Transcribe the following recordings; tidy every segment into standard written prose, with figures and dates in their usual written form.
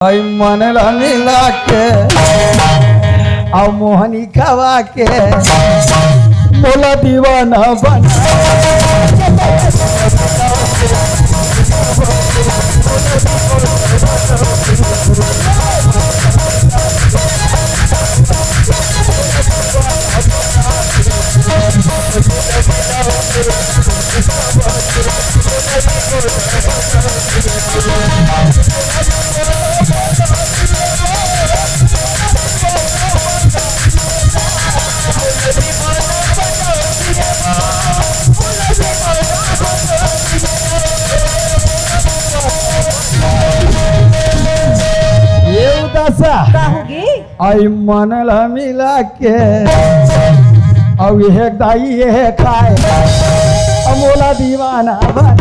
आई मन मिला के और मोहनी खवा के बोला दीवाना बना आई मन मिला के अब यह दाई ये खाए अमोला दीवाना बना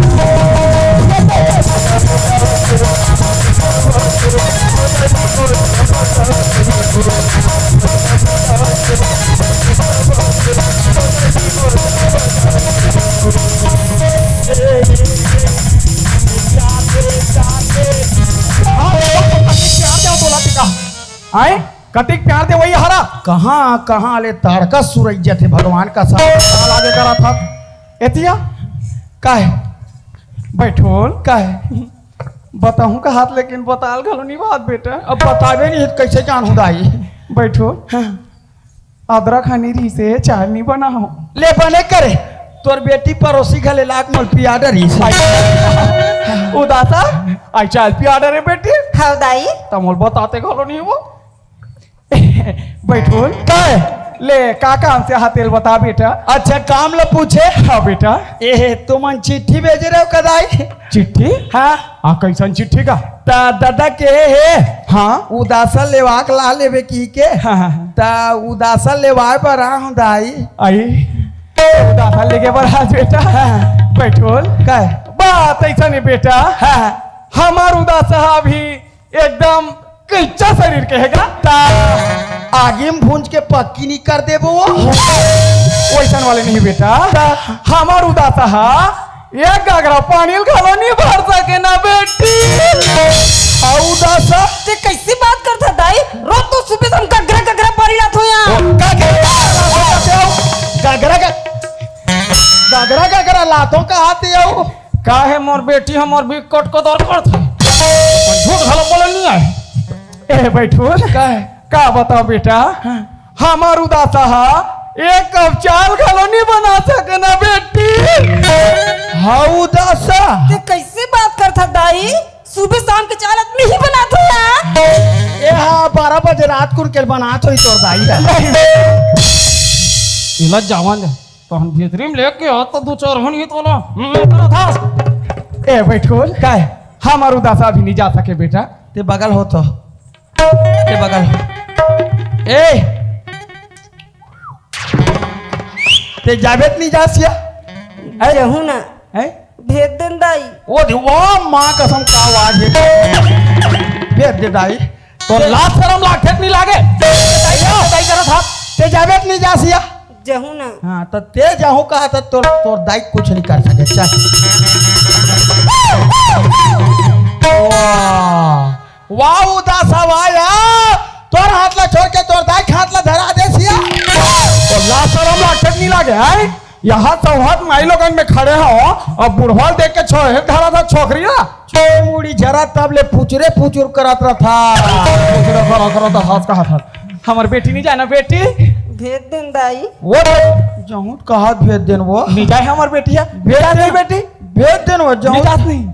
आए कटिक प्यार दे वही हरा कहाँ कहाँ ले ताड़का सूरज थे भगवान का साल आगे करा था एतिया काहे बैठोल काहे बताऊं का हाथ लेकिन बताल घलो नहीं बात बेटा अब बतावे नहीं कैसे जान दाई बैठो अदरक हनी री से चाय नहीं बना हो ले बने करे तोर बेटी पड़ोसी घले लाख मल पिया डरी उदासा आई चाय पिया डरे बेटी हाँ दाई तमोल बताते घलो नहीं वो बैठोल काहे ले का काम से हाथेल बता बेटा अच्छा काम ला पूछे हाँ बेटा ए तुमन चिट्ठी भेज रहे हो कदाई चिट्ठी हाँ कैसन चिट्ठी का ता दादा के है हाँ उदासा लेवाक ला लेवे की के हाँ ता उदासा लेवाए पर आ हूं दाई आई उदासा लेके बढ़ा बेटा बैठोल काहे बात ऐसा नहीं बेटा हमार उदासा भी एकदम कच्चा शरीर कहेगा ता आगे में भूंज के पक्की नहीं कर दे वो वैसन वाले नहीं बेटा हमार उदासा एक गागरा पानी घलो नहीं भर सके ना बेटी उदासा ते कैसी बात करता दाई रोज तो सुबह हम गगरा गगरा पारी रात हो यहाँ गगरा गगरा लातों का हाथ आओ का है मोर बेटी हमर भी कट को दौर कर झूठ घलो बोले नहीं आए ए बैठो का बताओ बेटा हमार उदासा एक कप चाल घलो नहीं बना सके ना बेटी उदासा ते कैसे बात करता दाई सुबह शाम के चाल आदमी ही बनाते हैं ये हाँ 12 बजे रात को के बना तो ही तोड़ दाई इला जवान है तो हम भीतरी में लेके आ तो दो चार होनी तो ला तेरा था ए बैठो का है हमार उदासा भी नहीं जा सके बेटा ते बगल हो तो ते बगल ए ते जावेत नहीं जासिया अरे हूं ना है भेज देन दाई ओ देवा मां कसम का आवाज है भेज दे दाई तो लाख शर्म लाख ठेक नहीं लागे दाई करा था ते जावेत नहीं जासिया जहू ना हाँ तो ते जाहू कहा तो तोर दाई कुछ नहीं कर सके चल वाह उदासा वाया तोर हाथ ला छोड़ के तोर दाई हाथ ला धरा दे सिया तो लाख शर्म लाख ठेक नहीं लागे है यहाँ चौहत माई लोगन में खड़े हो और बुढ़वाल देख के छोहे धरा था छोकरी ना मुड़ी जरा तब ले पुचुर करत रहा था हाथ का हाथ हमार बेटी नहीं जाना बेटी भेज देन दाई वो जहूं कहा भेज देन वो नहीं जाए हमार बेटी है भेज नहीं बेटी भेज देन वो जहूं निजात नहीं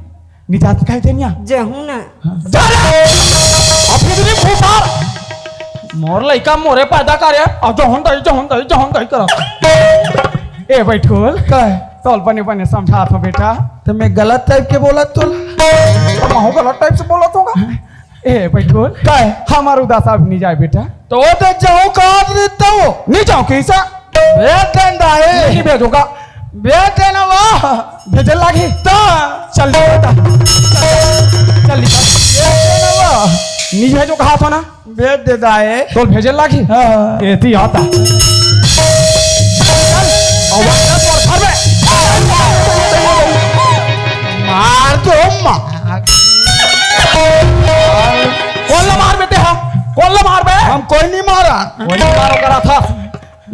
निजात कह देनिया जहू ना अपनी भी फूफार मोर लइका मोरे पैदा करे और जहन दई कर ए बैठोल कहे तोल बने बने समझा तो बेटा तो मैं गलत टाइप के बोला तो मैं गलत टाइप से बोला तो ए बैठोल कहे हमार उदासा भी नहीं जाए बेटा तो वो तो जाऊं कहा देता हूँ नहीं जाओ कैसा भेज देन दाई नहीं भेजूंगा भेज देना वाह भेजल लागी तो चल बेटा चल नहीं भेजो कहा था ना भेज दे दाई तो भेजल लागी एती आता मार दो मार कौन ले मार बे? हम कोई नहीं मारा। कोई नहीं मारो करा था।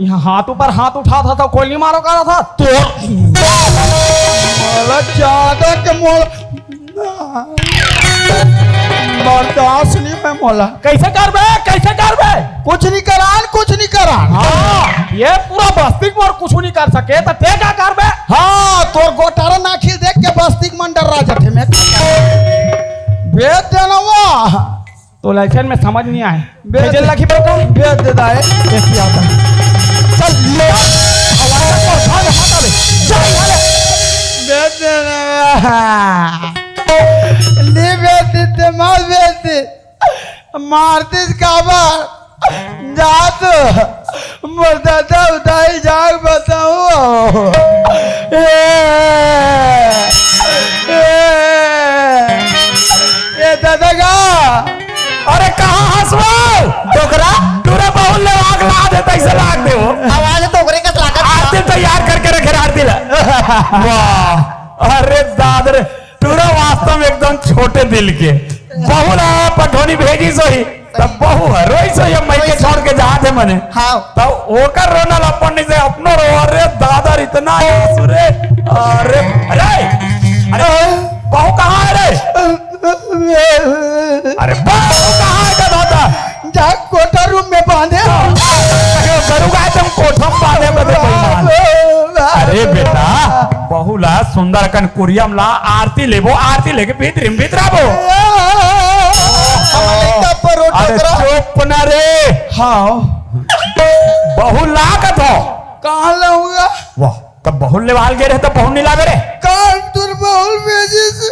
यहाँ हाथ ऊपर हाथ उठा था तो कोई नहीं मारो करा था तो मोला ज्यादा के मोला बर्दाश्त नहीं मैं मोला। कैसे कर बे? कैसे कर बे? कुछ नहीं करान, कुछ नहीं करान। हाँ ये पूरा बस्ती में और कुछ नहीं कर सके तो ते क्या कर बे? हाँ तोर गोटारा नाखिल देख के बस्ती मन डर रहा जाते मैं भेज देना वो तो लाइसेंस में समझ नहीं आए भेज भेजल लगी बेटा भेज देता है। ऐसी आता चल ले हवाला को उठा ले हटा ले चल ले भेज देना नहीं भेज देते मार भेज दे मारते काबर जा तो मरदादा उठाई जाग बताऊँ ये दादा का अरे कहाँ हंसवाल डोकरा तूने बहुत ले आग ला दे तैसे लाग दे वो आवाज तो ओकरे का लागत आरती तैयार करके रखे आरती ला वाह अरे दादर तूने वास्तव में एकदम छोटे दिल के बहू ना पठोनी भेजी सोही तब बहू है रोई सो ये मई के छोड़ के जाते मने हाँ तब ओकर रोना लपन से अपनो रो अरे दादर इतना सुरे अरे अरे अरे बहू कहाँ है रे अरे बहू कहाँ है दादा जा कोटा रूम में बांधे गरु गाय तुम कोठम बांधे बदे बेईमान अरे बेटा बहुला सुंदर कन कुरियम ला आरती लेबो आरती लेके भीतराबो अरे चुप न रे हाँ बहु लागत हो कहाँ लाऊंगा वाह तब बहु लेवाल गए रहे तो बहु नहीं लागे रे कहाँ तुर बहुल भेजी से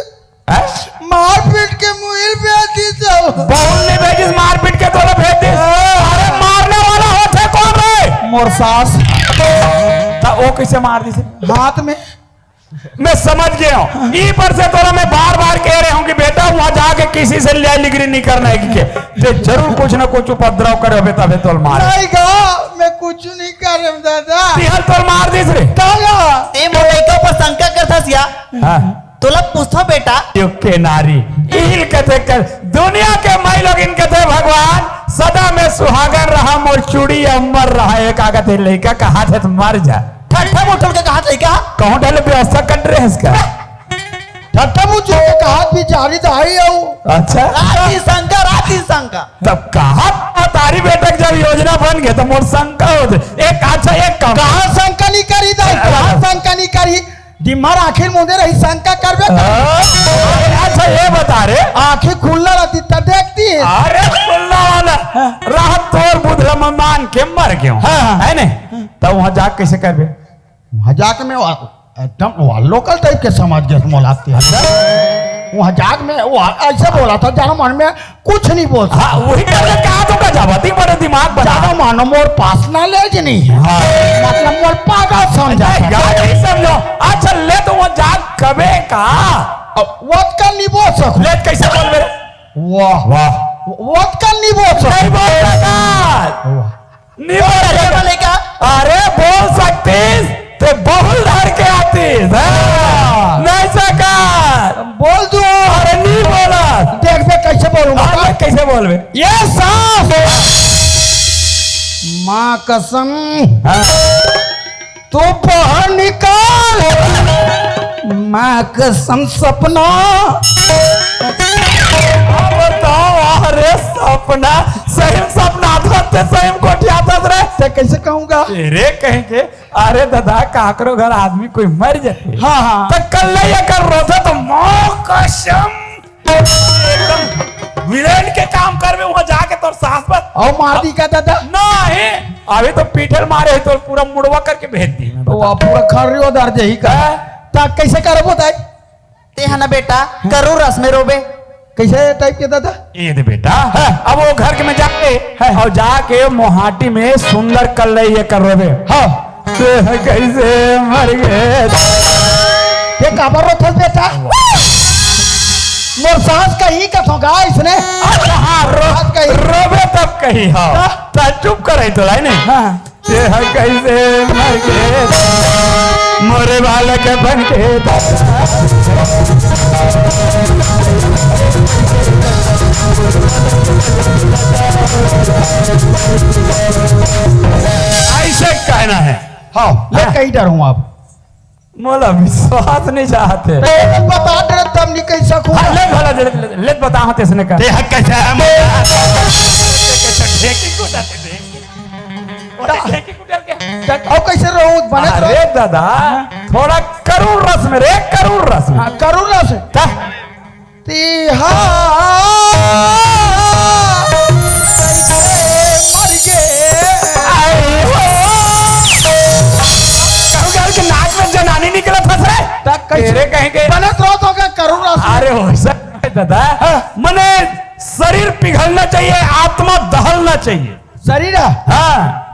मार पीट के मुहिल भेजी सब बहु ने भेजिस मार पीट के तोला भेज दी अरे मारने वाला होते कौन रे मोर सास ता ओ कैसे मार दी से हाथ में मैं समझ गया हूँ ई पर से तोरा मैं बार बार कह रहा हूँ कि बेटा वहां जाके किसी से न्याय लिगरी नहीं करना है कि जे जरूर कुछ ना कुछ उपद्रव करे बेटा बे तोल मार नहीं गा मैं कुछ नहीं कर रहा हूँ दादा तिहल तोल मार दिस रे काला ते मोलैका पर शंका करथस या हां तोला पूछो बेटा युग के नारी इल कथे कर दुनिया के मई लोग इन कथे भगवान सदा में सुहागन रहा मोर चूड़ी अमर रहा एक आगत लड़का कहा थे तो मर जा ठट्ठा मोठल के कहा लइका कहूं डाले व्यवस्था कर रहे हैं इसका ठट्ठा मुझे के कहा बिचारी दाई आऊ अच्छा राती शंका तब कहा तारी बेटक जब योजना बन गई तो मोर शंका हो एक अच्छा एक काम कहाँ शंका नहीं करी दाई कहाँ शंका नहीं करी दिमाग आखिर मुझे रही शंका करबे अच्छा ये बता रे आंखें खुलना रहती तब देखती है अरे खुलना वाला राहत तोर बुधला में मान के मर गयो है ने तब वहां जा कैसे करबे मजाक में एकदम लोकल टाइप के समझ गए मोलाते हैं वहाँ जाग में वो ऐसे बोला था जानो मन में कुछ नहीं बोल हाँ वही करके कहा तो का जावती बड़े दिमाग बना जानो मानो मोर पास ना ले जी नहीं है हाँ। मतलब मोर पागा समझा नहीं समझो अच्छा ले तो वो जाग कबे का वोट का नहीं बोल सको ले कैसे बोल मेरे वाह वाह वोट का नहीं बोल सको नहीं बोल सकता नहीं बोल सकता लइका अरे बोल सकती तो बहुल धर के आती नहीं सका बोल दो अरे नहीं बोला देख बे कैसे बोलूंगा अरे कैसे बोलबे ये साफ माँ कसम तू बाहर निकाल माँ कसम सपना बताओ अरे सपना सही सपना था सही कोठिया था रे ते कैसे कहूंगा तेरे कहेंगे अरे दादा काकरो घर आदमी कोई मर जाते हाँ हाँ तो कल ये कर रो था तो मौत कसम एकदम विलेन के काम करवे वहां जाके तोर सास पर और मार दी का दादा नहीं अभी तो पीठल मारे तो पूरा मुड़वा करके भेज दी वो पूरा खर्रियो दर्ज ही का ता कैसे करबो ताई ते हना बेटा करू रस में रोबे कैसे टाइप के दादा ये दे बेटा अब वो घर के में जाके और जाके मोहाटी में सुंदर कल ये कर रहे हाँ कैसे मर गए ये काबर रो था बेटा मोर सास कही कथोगा इसने हाँ रोबे तब कही हाँ चुप करे तो लाई नहीं हाँ कैसे मर गए मोरे बालक बन के हाँ ले कहीं डरूँ आप मोला विश्वास नहीं चाहते बता दे तब नहीं कह सकूँ हाँ, ले भला ले बता हते इसने का देह कैसा है अब कैसे रहूँ बने तो अरे दादा थोड़ा करूर रस में रे करूर रस में करूँ ना से ता, तिहार मर गए कहूँ यार कि नाक में जनानी निकला फंस रहे तक कैसे तेरे कहेंगे बने तो क्या करूँ ना से अरे हो सर दादा मने शरीर पिघलना चाहिए आत्मा दहलना चाहिए शरीर है हाँ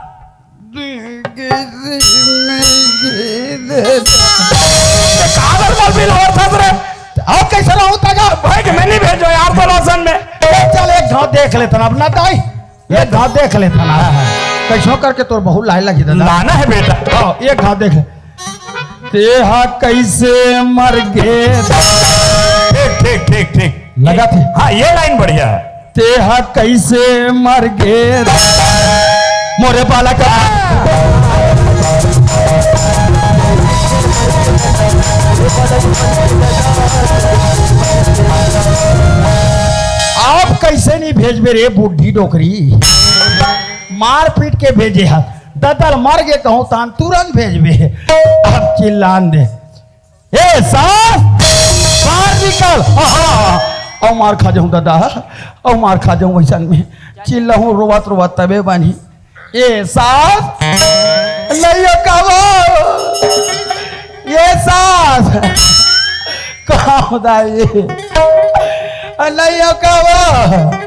कादर मौलवी और फंस रहे अब कैसे रहूँ तगा भाई कि मैं नहीं भेजो यार तो रोशन में चल एक घाव देख लेता ना अपना दाई एक घाव देख लेता ना कैसो करके तोर बहुत लाई लगी दादा लाना है बेटा हाँ एक घाव देख ले तेहा कैसे मर गए ठीक ठीक ठीक ठीक लगा थे हाँ ये लाइन बढ़िया है तेहा कैसे मर गए मोरे बाला का आप कैसे नहीं भेजबे रे बुढ़ी डोकरी मार पीट के भेजे है ददल मर गए कहूँ तान तुरंत भेजबे अब चिल्लान दे ए सास बाहर निकल और मार खा जाऊँ दादा और मार खा जाऊँ वैसा में चिल्लाऊँ रोवत रोवत तबे बानी ए सास नहीं कहो ये सास कहाँ होता ये नहीं कहो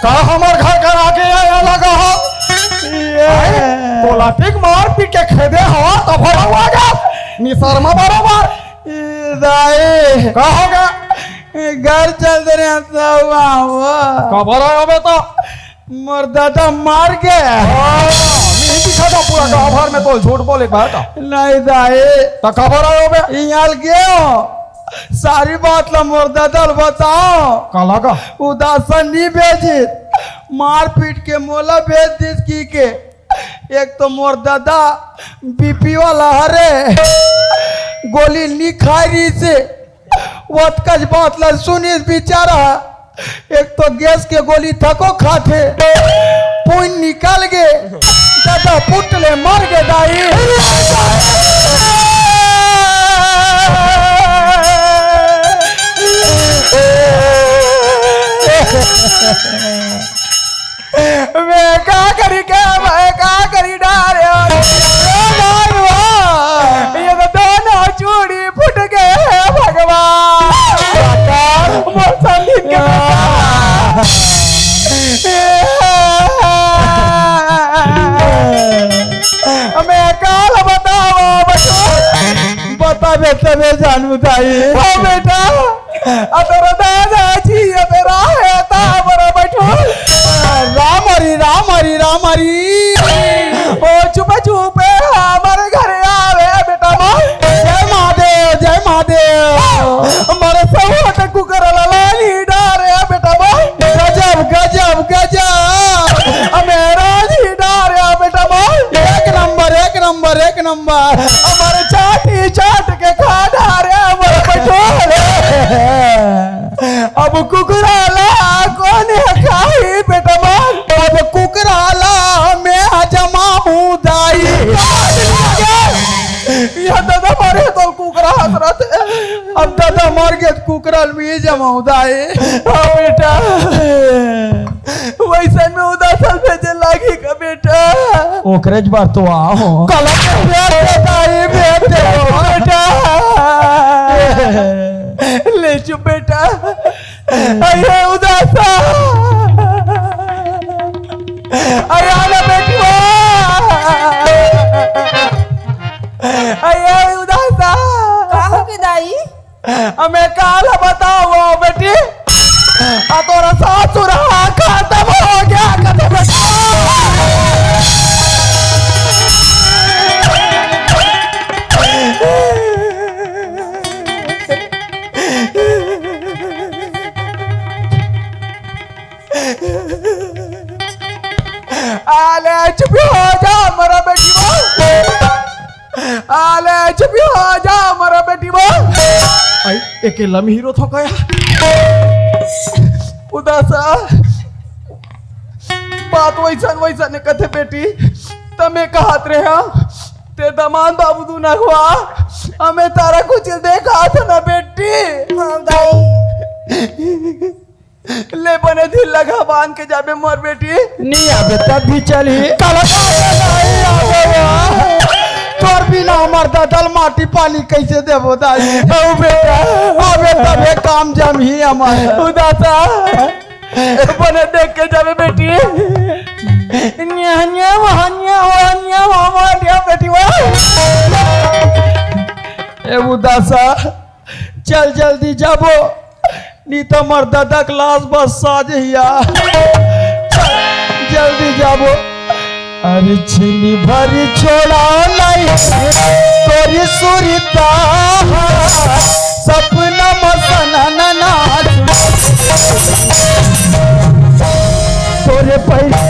का हमार घर कर आके आया लगा हो बोला पिक मार पीट के खेदे हवा तब हुआ जा निशर्मा बराबर दाई का होगा घर चल रहे खबर आयो बे तो मोर दादा मार गया नहीं दिखा था पूरा गांव भर में तो झूठ बोले बात नहीं दाई तो खबर आयो बे यहाँ गए सारी बात ला मोर दादा बताओ का लगा उदासन नहीं भेजी मार पीट के मोला भेज दिस की के एक तो मोर दादा बीपी वाला हरे गोली नहीं खाई रही से वतकज बात ला सुनिस बेचारा एक तो गैस के गोली थको खाते पुन निकल गए दादा पुटले मर गए दाई मैं का करी क्या मैं का करी डारे ये तो दोनों चूड़ी फुट गए भगवान मैं काल बताओ बता बेटा मैं जानू ताई बेटा तेरा दादाजी तेरा है ताबर बैठो राम हरी ओ चुप चुप हमारे घर आवे बेटा जय महादेव हमारे सब कुकर लाली डारे बेटा गजब मेरा जी डारे बेटा एक नंबर हमारे चाटी चाट के खा डारे हमारे बैठो अब कुकराला कौन खाई बेटा अब कुकराला मैं जमा हूँ दाई यह दादा मारे तो कुकरा हसरत अब दादा मार गया कुकराल में जमा हूँ दाई बेटा वैसे में उदासन भेजे लागी का बेटा ओकरेज बार तो आओ दाई बेटे बेटा ले चुप बेटा अरे उदासा अरे आला बेटवा अरे उदासा काहू के दाई हमें काला बताओ बेटी तोरा सासुर खत्म हो गया खत्म भी आ जा हमारा बेटी बा आई अकेला में हीरो थो गया उदासा बात वैसा ने कथे बेटी तमे कहत रहे हा ते दमान बाबू दू ना हुआ हमें तारा कुछ देखा था ना बेटी ले बने दिल लगा बांध के जाबे मोर बेटी नहीं आबे तब भी चली तोर बिना हमार दादल माटी पानी कैसे देबो दादी बेटा आबे तबे काम जम ही हमार उदासा बने देख के जाबे बेटी बेटी ए उदासा चल जल्दी जाबो नी तो मर दादा क्लास बस साज हिया जल्दी जाबो अरे छिनी भरी छोड़ा नहीं तोरी सुरीता सपना मसना ना तोरे पैसे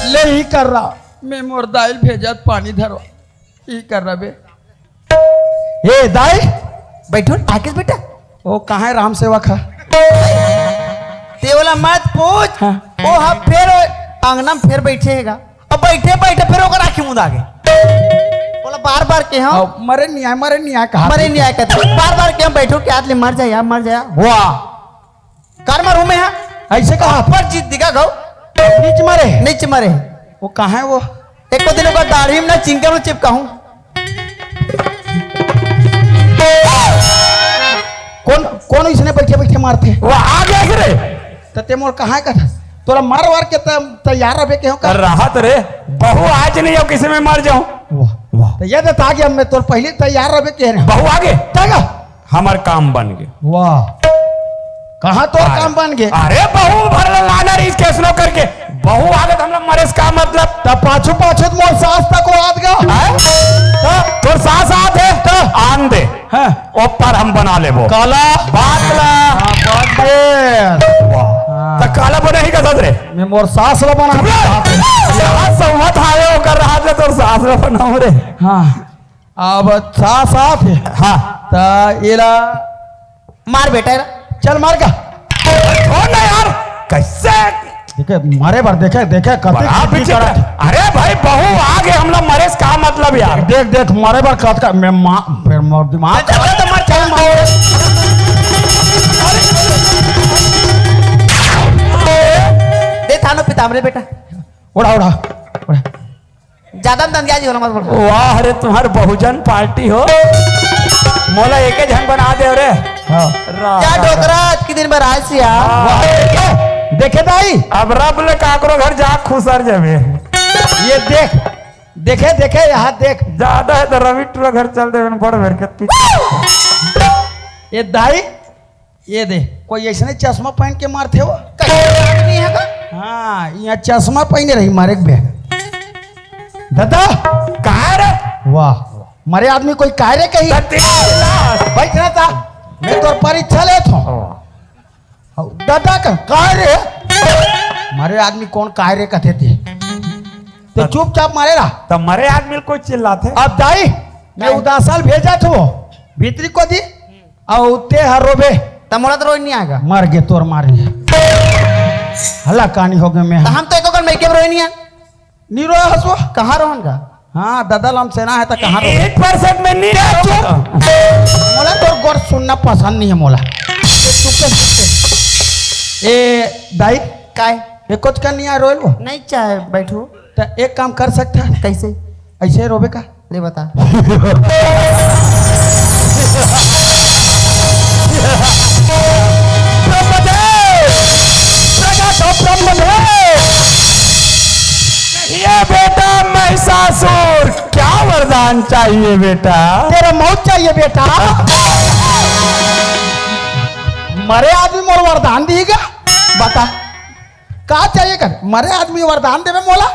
ले ही कर रहा मैं मोर दाइल भेजत पानी धरो ही कर रहा बे ए दाई बैठो आके बेटा ओ कहाँ है राम सेवा खा ते वाला मत पूछ हाँ। ओ हम फिर अंगना में फिर बैठेगा अब बैठे बैठे फिर ओकर आंखें मुंद आगे बोला बार बार के हम मरे नहीं आया कहा मरे नहीं आया कहते बार बार के हम बैठो के आदमी मर जाया वाह कर मरू में है ऐसे कहा पर जीत दिखा गौ नीच मरे नीचे मरे वो कहाँ है वो एक को दिनों का दाढ़ी में ना चिंके में चिपका हूं कौन इसने बैठे बैठे मारते वो आ गया कि रे ते मोर कहाँ का था तोरा मार वार के तैयार रहे के हो कर रहा तो रे बहू आज नहीं हो किसी में मर जाऊं वाह वाह तो ये देता आगे मैं तोर पहले तैयार रहे के रहे बहू आगे जाएगा हमार काम बन गए वाह कहाँ तो काम बन गए अरे बहू भर लाना रही कैसनो करके बहू आगे तो हम लोग मरे इसका मतलब तब पाछू मोर सास तक आद गा तो सास आत है तो आन दे हाँ ऊपर हम बना ले वो काला बातला तो काला बने ही कसत रे मैं मोर सास ला बना संवत आयो कर रहा था तो सास ला बनाओ रे हाँ अब सास आत है हाँ ता एला मार बेटा चल मार का छोड़ ना यार कैसे देखे मारे बार देखे बड़ा पीछे अरे भाई बहू आगे हम लोग मरे इसका मतलब यार देख मारे बार कत का मैं फिर मोर दिमाग दे थानो पितामरे बेटा उड़ा ज्यादा दंदिया जी हो मत बोल वाह अरे तुम्हारे बहुजन पार्टी हो मोला एक जन बना दे रे क्या डोकरा आज के दिन में राज से देखे दाई अब रब ले काकरो घर जा खुसर जावे ये देखे यहाँ देख ज्यादा है तो रवि टूरा घर चल दे बड़ भर के पीछे ये दाई ये दे कोई ऐसे चश्मा पहन के मारते हो हाँ यहाँ चश्मा पहने रही मारे बे दादा कहा रे वाह मारे आदमी कोई कार्य कही बैठना था मैं तो परीक्षा ले था दादा का कार्य मारे आदमी कौन कार्य कहते थे तो चुपचाप मारे रहा तो मरे आदमी को चिल्लाते अब दाई मैं उदासाल भेजा था वो भीतरी को दी और ते हरोबे तमोला तो रोई नहीं आएगा मर गए तोर मारी हल्ला कहानी हो गए मैं तो हम तो एक और मैके रोई नहीं है नीरो हसो कहाँ रोहन का हाँ दादा लाम सेना है तो कहाँ 1% में नहीं मोला तो गौर सुनना पसंद नहीं है मोला ए दाई काय ये कुछ कर नहीं आ रोल वो नहीं चाहे बैठो तो एक काम कर सकता है कैसे ऐसे रोबे का ले बता ये बेटा मैं वरदान चाहिए बेटा। तेरा मौत चाहिए बेटा। मरे आदमी मोर वरदान दीगा, बता का चाहिए कर? मरे आदमी वरदान देवे मोला?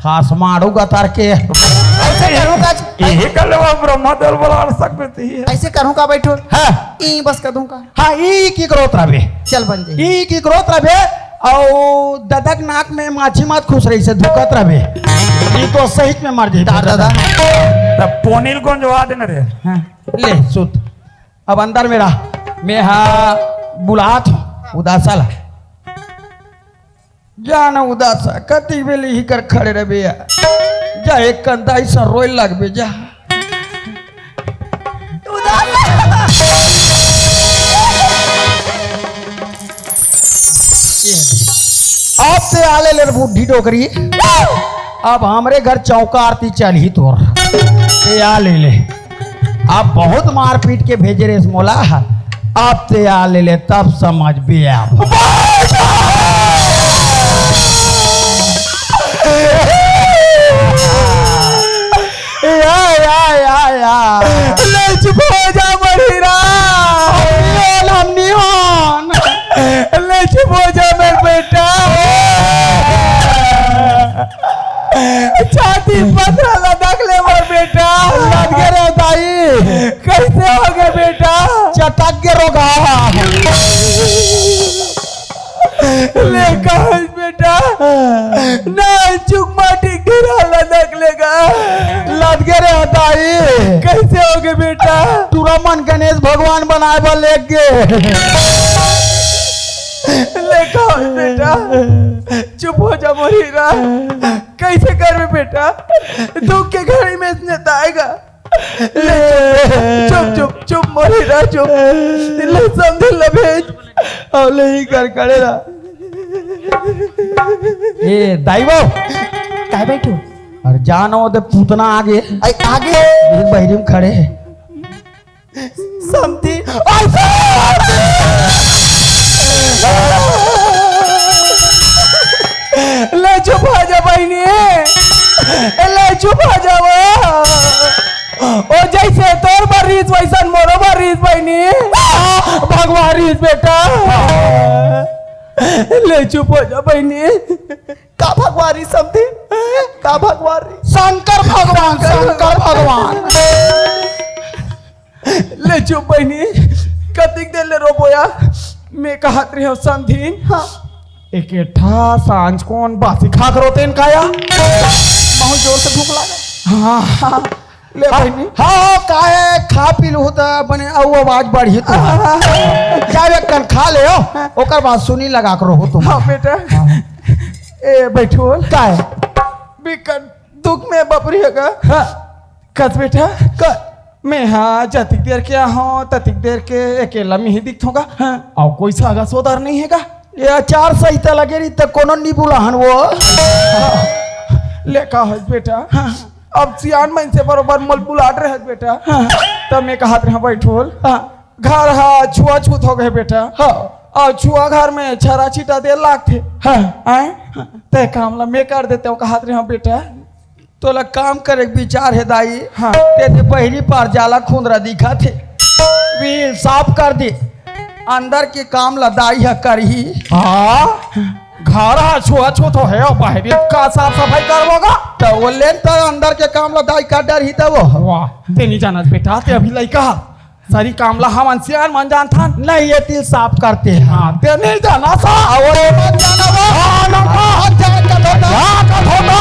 खास मारूंगा तार के। ऐसे करूँ का? यही कलवा ब्रह्मा दल बला सकती है। ऐसे करूँ का बैठो? हाँ ई बस कर दूंगा। हाँ ई की ग्रोथ रहे, चल बन जाए। ई की ग्रोथ रहे और ददक नाक में माछी मत खुश रही से धुकत रहे। ई तो सही में मर जाए दादा तब पोनील गुंजवा देना रे। हाँ, ले सुत अब अंदर मेरा मैं हाँ बुलात हूँ उदासा ला जाना उदासा कति बेली ही कर खड़े रहे भैया जा एक कंधा ऐसा रोई लग बे जा अब से आले ले बुढ़ी डोकरी अब हमरे घर चौका आरती चली तोर ते आ ले ले आप बहुत मार पीट के भेजे रे मोला आप ते आ ले ले तब समझ भी आप ले चुप हो जा बड़ीरा ले चुप हो जा मेरे बेटा छाती पथरा लदक ले मोर बेटा लग गए रे दाई कैसे हो गए बेटा चटक के रोगा ले कहा बेटा ना चुक माटी गिरा लदक लेगा लद गए रे दाई कैसे हो गए बेटा तुरा मन गणेश भगवान बनाए बा लेग गे ले कहा बेटा चुप हो जा मोरीरा कैसे कर बेटा दुख के घड़ी में इसने आएगा चुप चुप चुप मोरीरा चुप ले समझ ले भेज और ले ही कर करेगा ए दाईबो काय बैठो? और जानो दे पूतना आगे आगे बहरीम खड़े समझी ले चुप हो जा बहनी ले चुप हो जाओ ओ जैसे तोर बरीज वैसन मोरो बरीज बहनी भगवान रीज बेटा ले चुप हो जा बहनी का भगवारी समझी का भगवारी शंकर भगवान ले चुप बहनी कतिक देर ले रोबोया मैं कहत रही हूँ समझीन हाँ एक ठा सांझ कौन बासी खा करो तेन काया बहुत जोर से भूख लगा। हाँ ले बहनी हाँ काहे खा पी लू तो बने औ आवाज बढ़ी तो क्या कन खा ले हो ओकर बाद सुनी लगा करो हो तुम हाँ बेटा ए बैठो काहे बिकट दुख में बपरी होगा कस बेटा मैं हाँ जतिक देर के हाँ ततिक देर के अकेला में ही दिख होगा और कोई सागा सोदार नहीं हैगा ये चार सहिता लगे रही तो कोनो नहीं बुलाहन वो लेका है बेटा अब सियान मन से बरोबर मल बुलाट रहे बेटा तब मैं कहा रहा बैठोल घर हा छुआ छूत हो गए बेटा और छुआ घर में छरा छीटा दे लाख थे ते काम ला मैं कर देते हूँ कहा रहा बेटा तो ला काम करे विचार है दाई ते पहली पार जाला खूंदरा दिखा थे भी साफ कर दी अंदर के काम लदाई है करही घर छुआ छूत हो है और बाहरी का साफ सफाई करवोगा तो वो लेन तो अंदर के काम लदाई का डर ही तो वो वाह ते नहीं जाना बेटा ते अभी लड़का सारी काम ला हम अंसियार मन जान था नहीं ये तिल साफ करते हैं हाँ ते नहीं जाना सा और मत जाना वो हाँ ना हाथ जान का धोना हाँ का धोना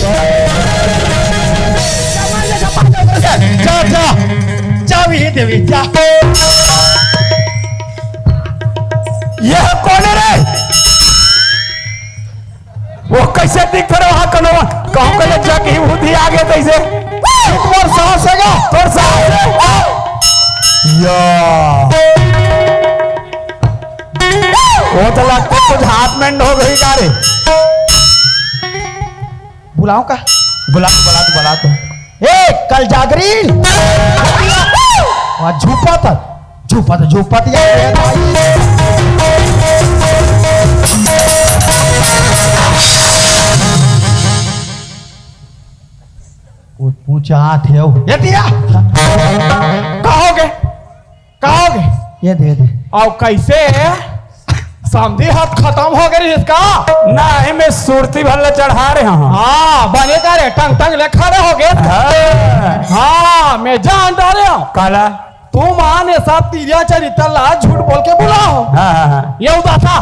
Oh, देवे जा। यह कौन है रे? वो कैसे दिख रहा वहां कनो कहूं के जग ही बुद्धि आगे कैसे तोर साहस है का तोर साहस या वो तो लगता है कुछ हाथ में हो गई गाड़ी। बुलाओ का बुला तो ए कल जागरीन वहाँ झूपा था पूछा हाथ है ये दिया कहोगे ये दे और कैसे समझी हाथ खत्म हो गई इसका। नहीं मैं सुरती भल्ला चढ़ा रहे हैं। हाँ बने का रे टंग टंग ले खड़े हो गए। हाँ मैं जान डाले हूँ काला तुम आने साथ तिरिया चरित्र ला झूठ बोल के बुलाओ। हाँ ये उदासा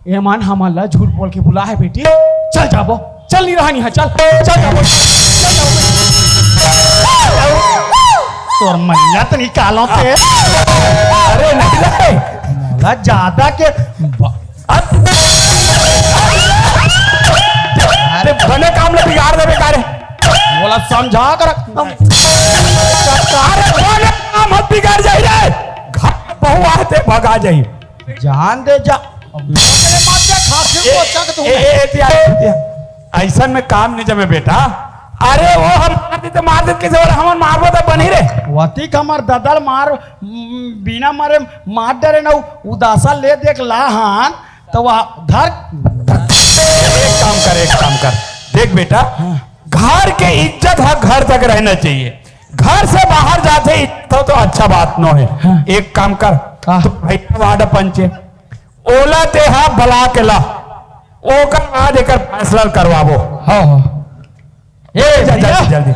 ये मान हमारा झूठ बोल के बुला है बेटी। चल जाबो चल नहीं रहा नहीं है चल जाबो तोर मैया तो निकालो पे अरे नहीं ना ज्यादा के अरे बने काम ले बिगाड़ दे बेकारे बोला समझा कर काम मत बिगाड़ जाई रे घर बहु आते भगा जाई जान दे जा ऐसा में काम नहीं जमे बेटा। अरे वो हम मार दे किसी और हम मारबो तो बनी रे वती हमार ददल मार बिना मारे मार डरे ना उदासा ले देख लाहान तो वह धर एक काम कर देख बेटा घर के इज्जत है घर तक रहना चाहिए। घर से बाहर जाते इज्जत हो तो अच्छा बात न है। एक काम कर तो भाई वार्ड पंचे ओला ते हा बला के ला ओकर आज एकर फैसला करवाबो। हाँ हाँ ए जल्दी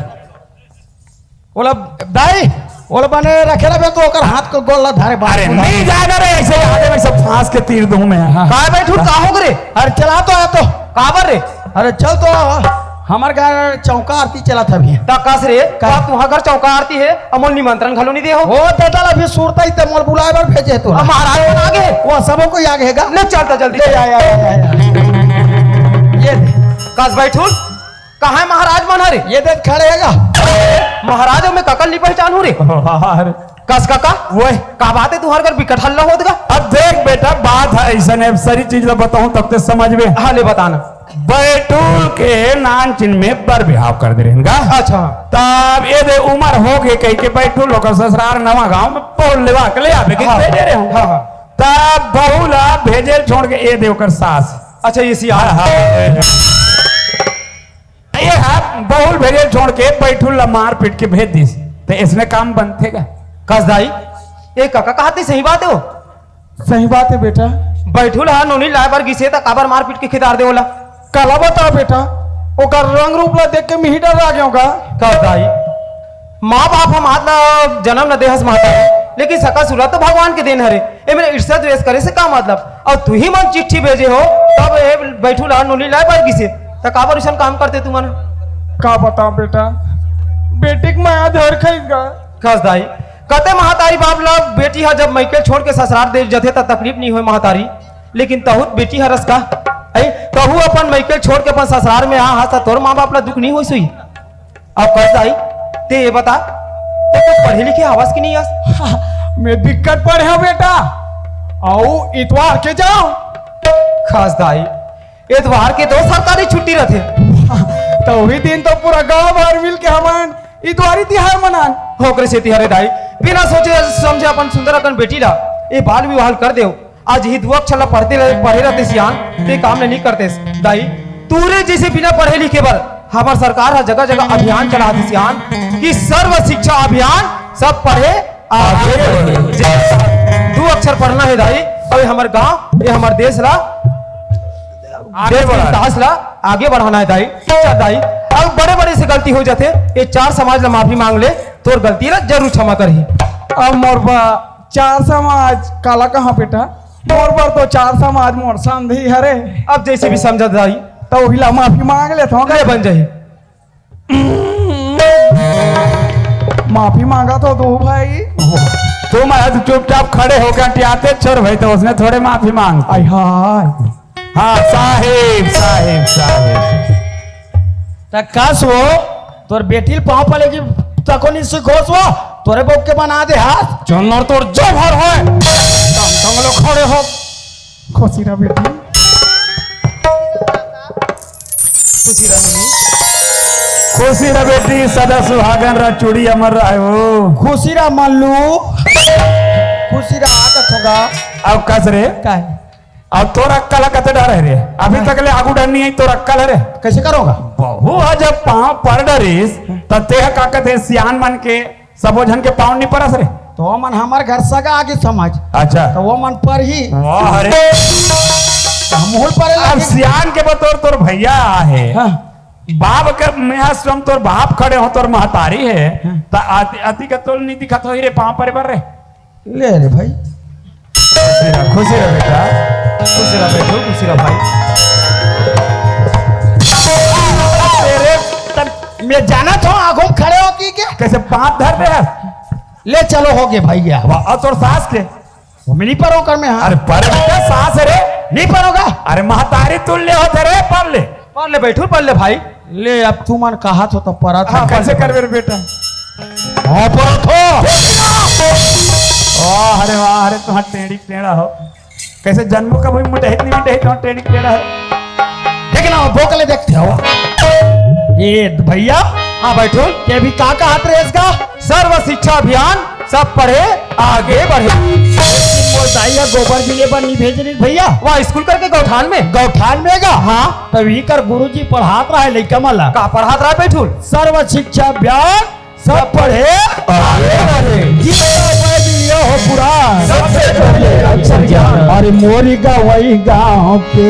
ओला दाई ओला बने रखे रहे तो ओकर हाथ को गोला धारे अरे नहीं जाएगा रे ऐसे आगे में सब फांस के तीर दूं मैं। कहा बैठू कहा हो रे अरे चला तो आया तो कहा रे अरे चल तो हमार घर चौका आरती चला था अभी ताकास रे का तुहा घर चौका आरती है अमोल निमंत्रण घलो नहीं दे हो ओ दादा अभी सुरता ही तमोल बुलाए बार भेजे तो महाराज बन आगे वो सबों को आगे हैगा न चलता जल्दी ले आया ये कास बैठूल कहा है महाराज बन रे ये देख खड़े हैगा महाराज में ककल नहीं पहचान हो रे कस काका वो का बात है तुम्हारे घर बिकट हल्ला होगा। अब देख बेटा बात है ऐसा नहीं सारी चीज बताऊं तब ते समझ में। हाँ ले बताना बैठूल के नान चिन्ह में बर बिहाव कर दे रहेगा। अच्छा तब ये दे उम्र हो गई कहीं के बैठूल लोग ससुराल नवा गांव में पोल लेवा के ले आवे हाँ, भेजे रहे हूं। हाँ। तब बहुला भेजे छोड़ के ये देवकर सास अच्छा ये सिया ये बहुल भेजे छोड़ के बैठूल ला मार पीट के भेज दी तो इसने काम बनतेगा। कसदाई ये काका कहती सही बात है वो सही बात है बेटा। बैठूल हा नोनी लाए बार गिसे ता काबर मार पीट के खिदार दे बोला कला बता बेटा ओकर रंग रूप ला देख के मिही डर आ गयो का। कसदाई माँ बाप हम हाथ ना जन्म न देहस माता लेकिन सका सूरत तो भगवान के देन हरे ए मेरे ईर्ष्या द्वेष करे से का मतलब और तू ही मन चिट्ठी भेजे हो तब ए बैठूल हा नोनी लाए बार गिसे ता काबर ऐसा काम करते तू मन का बताओ बेटा बेटी के माया धर खरीद गा कसदाई कहते महतारी बाप ला बेटी हा जब मैके छोड़ के ससुराल दे जथे त तकलीफ नहीं हुई महतारी लेकिन तहुत बेटी हरस का कहू अपन मैके छोड़ के अपन ससुराल में आ ता तोर माँ बाप ला दुख नहीं हुई सुई। अब कसदाई ते ये बता ते कुछ पढ़े लिखे आवाज की नहीं आस मैं दिक्कत पड़े हो बेटा आओ इतवार के जाओ। कसदाई इतवार के दो सरकारी छुट्टी रहते तो वही दिन तो पूरा गांव भर मिल के हमान इतवारी तिहार मनान होकर से तिहारे दाई बिना सोचे समझे अपन सुंदर अपन बेटी ला ये बाल विवाह कर दे आज ही दुआ छला पढ़े रहते सियान ते काम नहीं करते दाई तूरे जैसे बिना पढ़े लिखे बर हमार सरकार है जगह जगह अभियान चलाते सियान कि सर्व शिक्षा अभियान सब पढ़े आगे बढ़े। 2 अक्षर पढ़ना है दाई और हमारे गांव ये हमारे देश ला दास ला आगे बढ़ाना है दाई। दाई अब बड़े बड़े से गलती हो जाते ये 4 समाज ला माफी मांग ले तो गलती ला जरूर क्षमा करही। अब मोरबा 4 समाज काला कहाँ बेटा मोरबर तो 4 समाज मोर संधि हरे अब जैसे भी समझा दाई तो हिला माफी मांग ले तो गए बन जाही माफी मांगा तो दो भाई। तुम आज चुपचाप खड़े होकर टियाते छोड़ भाई, तो उसने थोड़े माफी मांग। आई हाय हाँ साहिब साहिब साहिब। तकास वो तोर बेटी पाँव पड़ेगी तकोनी से घोष वो तोरे बोक के बना दे हाथ। चलना तोर जो भर है तुम लोग खड़े हो। खुशी रह बेटी, खुशी रमनी खुशी रह बेटी, सदा सुहागन रह, चूड़ी अमर रहा हो। खुशी रा मल्लू खुशी रा आकत होगा। अब कस रे, का है अब तोर अक्कल कते डर है रे? अभी तक ले आगू डर नहीं आई, तोर अक्कल है रे? कैसे करोगा? बहु जब पाँव पड़ डरिस तब तेह का कहते सियान मन के सबो जन के पाँव नहीं परस रे। तो मन हमार घर सगा आगे समझ अच्छा तो वो मन पर ही वाह रे, हमहुल पर अब सियान के बतौर तोर भैया है। हाँ। बाप के मैं स्वयं तोर बाप खड़े हो, तोर महतारी है तो अति का तोल नहीं दिखत हो रे पाँव परे पर रे। ले रे भाई खुशी रह बेटा, खुशी रह बेटो, खुशी रह भाई। तेरे तब मैं जाना था आगो में खड़े हो की क्या कैसे पाँव धर दे है? ले चलो हो गए भैया। और तोर सास के वो मिली पर होकर में हाँ अरे पर बेटा सास रे, नहीं पर होगा। अरे महतारी तुल्य होते रे, पर ले। पढ़ ले बैठो, पढ़ ले भाई। ले अब तू मन कहा तो तब परा था। हाँ, कैसे कर मेरे बेटा? हाँ पर थो वाह अरे वाह अरे, तुम्हारा टेढ़ी टेढ़ा हो। कैसे जन्मों का भाई मुटहित नहीं मुटहित, तुम्हारा टेढ़ी टेढ़ा है। देखना बोकले देखते हो ये भैया। हाँ बैठो। ये भी का हाथ रे इसका सर्व शिक्षा अभियान, सब पढ़े आगे बढ़े। दाइया गोबर जिले पर नहीं भेज रही भैया। वहाँ स्कूल करके गौठान में गौठान में गा हाँ तभी कर गुरुजी पढ़ात रहा है लइका मला का पढ़ात रहा बैठो। सर्व शिक्षा अभियान सब पढ़े आगे बढ़े। ये हो पुराण सबसे पहले अक्षर ज्ञान। अरे मोरी गवई गाँव के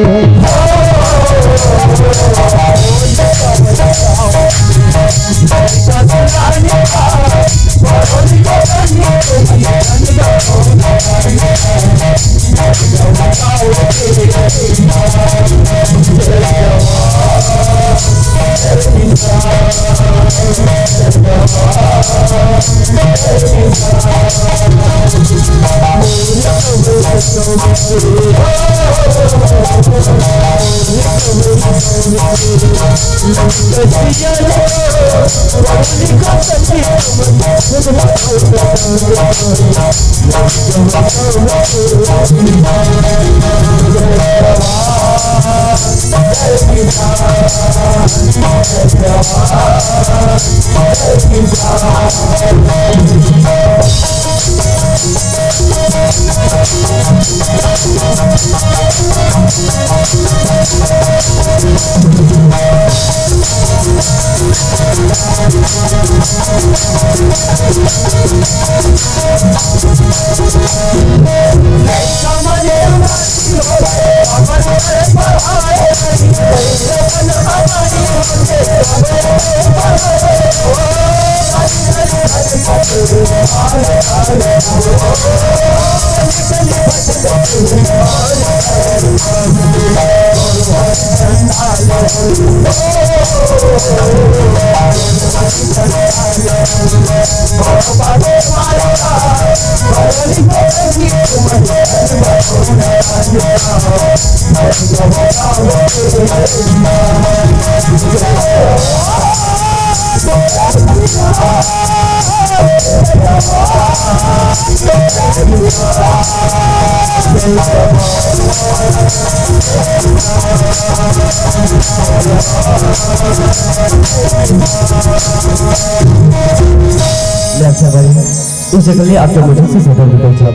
इसे के लिए आपके मुझे से सदर निकल जाओ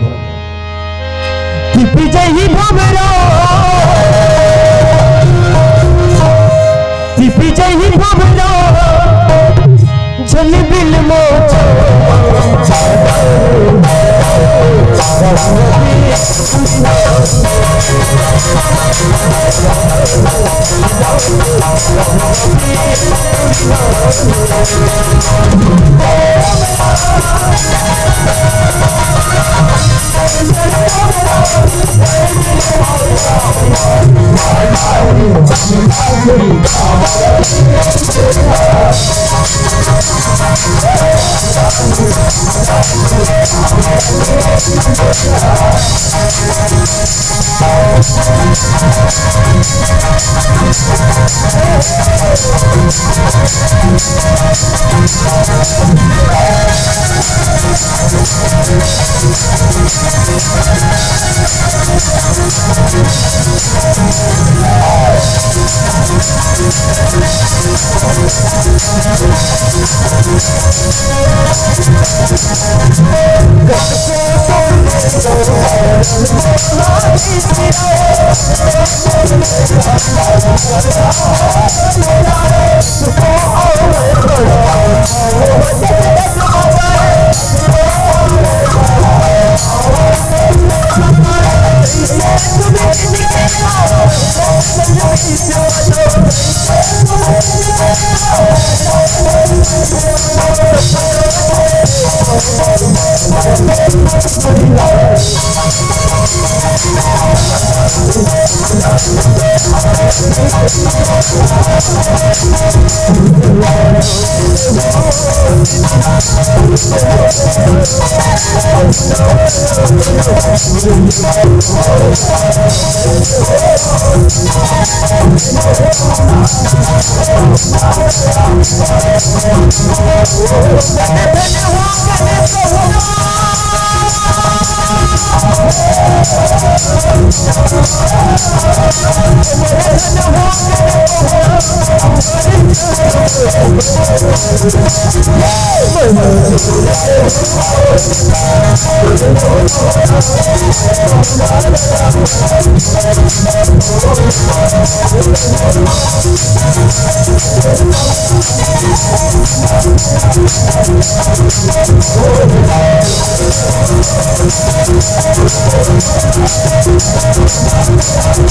कि विजय ही भवरा कि विजय ही भवरा जल बिल मोच